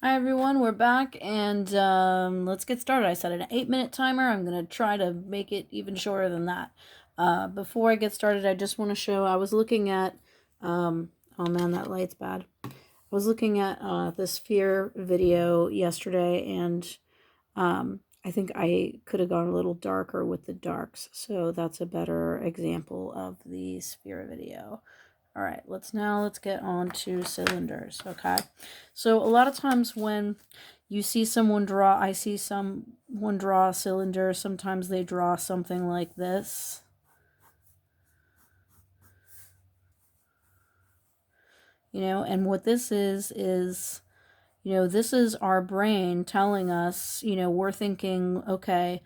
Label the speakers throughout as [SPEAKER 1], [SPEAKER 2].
[SPEAKER 1] Hi everyone, we're back and let's get started. I set an 8-minute timer. I'm going to try to make it even shorter than that. Before I get started, I just want to show, I was looking at, oh man, that light's bad. I was looking at this sphere video yesterday and I think I could have gone a little darker with the darks. So that's a better example of the sphere video. All right, let's get on to cylinders, okay? So a lot of times when you see someone draw, I see someone draw a cylinder, sometimes they draw something like this. And what this is, this is our brain telling us, we're thinking, okay,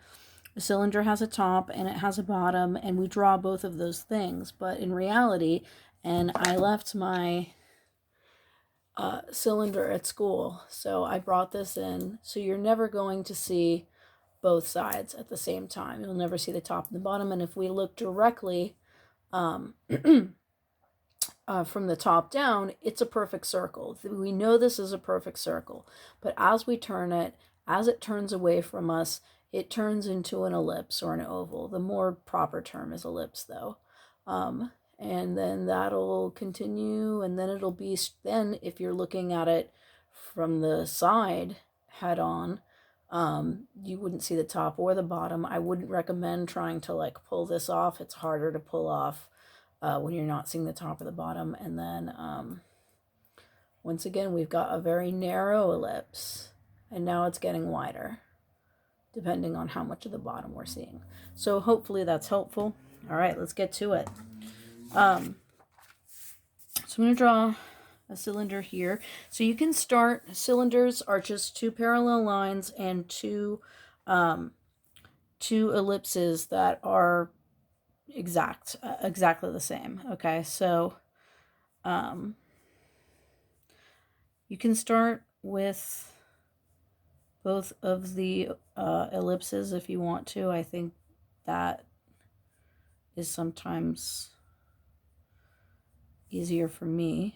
[SPEAKER 1] a cylinder has a top and it has a bottom, and we draw both of those things. But in reality, and I left my cylinder at school, so I brought this in. So you're never going to see both sides at the same time. You'll never see the top and the bottom. And if we look directly from the top down, it's a perfect circle. We know this is a perfect circle. But as we turn it, as it turns away from us, it turns into an ellipse or an oval. The more proper term is ellipse, though. And then that'll continue, and then it'll be, then if you're looking at it from the side head on, you wouldn't see the top or the bottom. I wouldn't recommend trying to like pull this off. It's harder to pull off when you're not seeing the top or the bottom. And then once again, we've got a very narrow ellipse, and now it's getting wider depending on how much of the bottom we're seeing. So hopefully that's helpful. All right, let's get to it. So I'm going to draw a cylinder here. So you can start, cylinders are just two parallel lines and two ellipses that are exactly the same. Okay, so you can start with both of the ellipses if you want to. I think that is sometimes easier for me.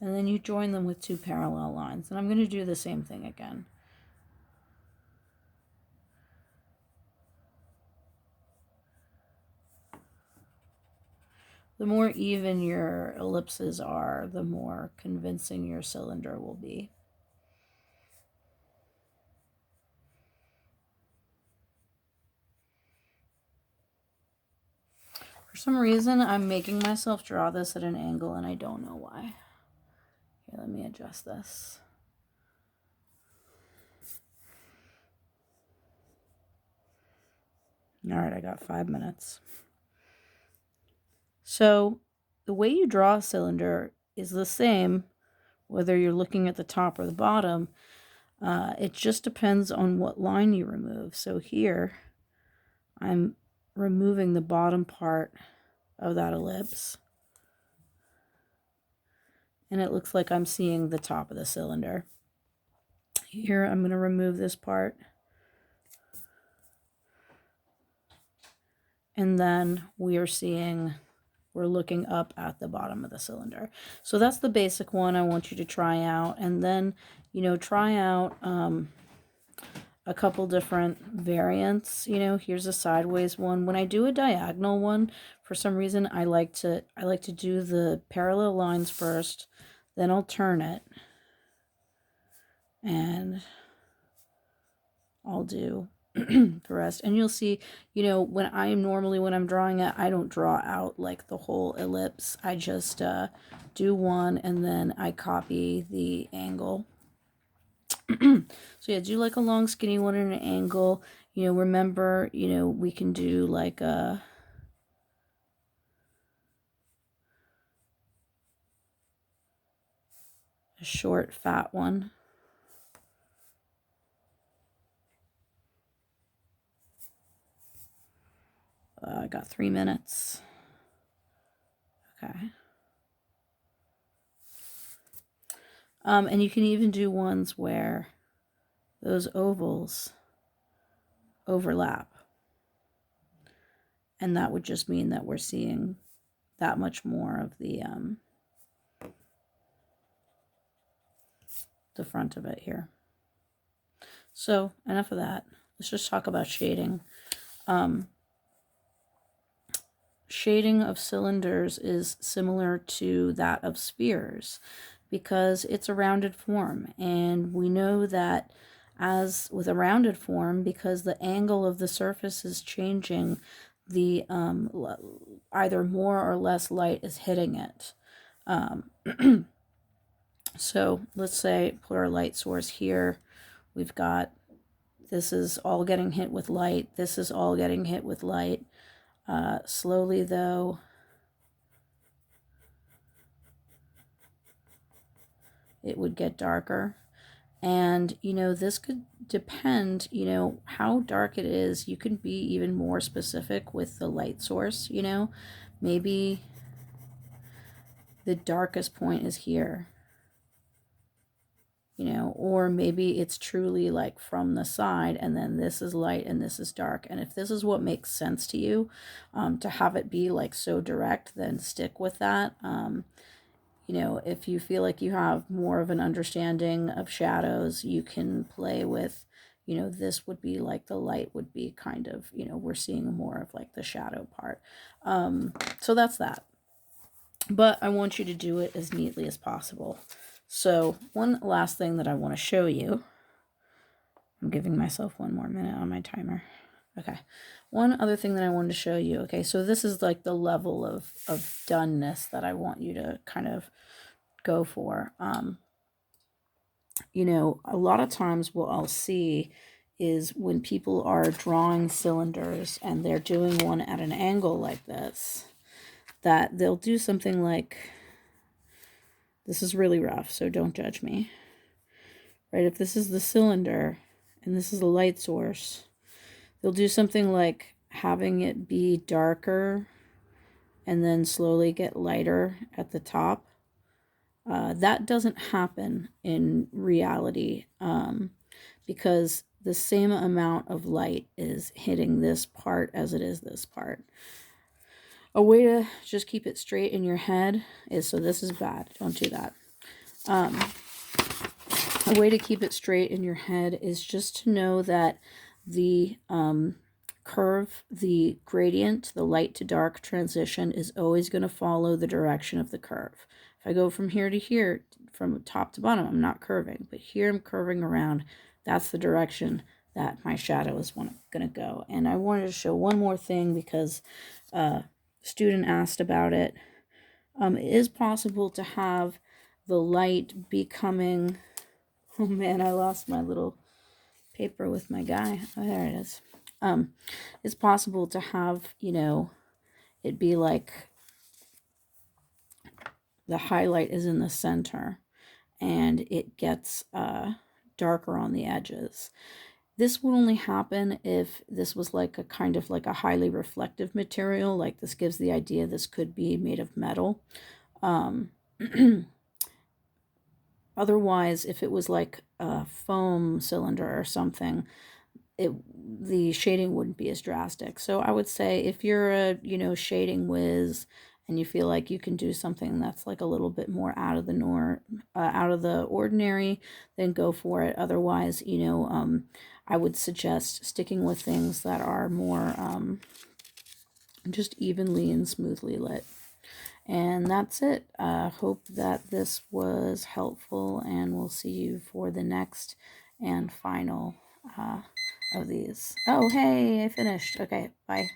[SPEAKER 1] And then you join them with two parallel lines. And I'm going to do the same thing again. The more even your ellipses are, the more convincing your cylinder will be. For some reason, I'm making myself draw this at an angle, and I don't know why. Here, let me adjust this. All right, I got 5 minutes. So the way you draw a cylinder is the same whether you're looking at the top or the bottom. It just depends on what line you remove. So here, I'm removing the bottom part of that ellipse, and it looks like I'm seeing the top of the cylinder. Here, I'm going to remove this part, and then we're looking up at the bottom of the cylinder. So that's the basic one I want you to try out, and then, try out a couple different variants. Here's a sideways one. When I do a diagonal one, for some reason I like to do the parallel lines first, then I'll turn it, and I'll do the rest. And you'll see, when I'm drawing it, I don't draw out like the whole ellipse. I just do one, and then I copy the angle. So yeah, do like a long skinny one and an angle. Remember, we can do like a short fat one. I got 3 minutes. Okay. And you can even do ones where those ovals overlap. And that would just mean that we're seeing that much more of the the front of it here. So enough of that. Let's just talk about shading. Shading of cylinders is similar to that of spheres because it's a rounded form, and we know that as with a rounded form, because the angle of the surface is changing, the either more or less light is hitting it. So let's say put our light source here. We've got, this is all getting hit with light, this is all getting hit with light. Slowly though, it would get darker. And, you know, this could depend, you know, how dark it is. You can be even more specific with the light source, you know. Maybe the darkest point is here, you know, or maybe it's truly like from the side and then this is light and this is dark. And if this is what makes sense to you, to have it be like so direct, then stick with that. You know, if you feel like you have more of an understanding of shadows, you can play with, you know, this would be like the light would be kind of, you know, we're seeing more of like the shadow part. So that's that. But I want you to do it as neatly as possible. So one last thing that I want to show you, I'm giving myself one more minute on my timer. Okay. One other thing that I wanted to show you. Okay, so this is like the level of doneness that I want you to kind of go for. You know, a lot of times what I'll see is when people are drawing cylinders and they're doing one at an angle like this, that they'll do something like, this is really rough, so don't judge me. Right, if this is the cylinder and this is the light source, they'll do something like having it be darker and then slowly get lighter at the top. That doesn't happen in reality because the same amount of light is hitting this part as it is this part. A way to just keep it straight in your head is, so this is bad, don't do that. A way to keep it straight in your head is just to know that the curve, the gradient, the light to dark transition is always going to follow the direction of the curve. If I go from here to here, from top to bottom, I'm not curving, but here I'm curving around. That's the direction that my shadow is going to go. And I wanted to show one more thing because a student asked about it. It is possible to have the light be coming, oh man, I lost my little paper with my guy. Oh, there it is. It's possible to have, you know, it be like the highlight is in the center and it gets darker on the edges. This would only happen if this was like a kind of like a highly reflective material. Like this gives the idea this could be made of metal. Otherwise, if it was like a foam cylinder or something, the shading wouldn't be as drastic. So I would say if you're a, you know, shading whiz and you feel like you can do something that's like a little bit more out of the ordinary, then go for it. Otherwise, you know, I would suggest sticking with things that are more just evenly and smoothly lit. And that's it. Hope that this was helpful, and we'll see you for the next and final of these. Oh, hey, I finished. Okay, bye.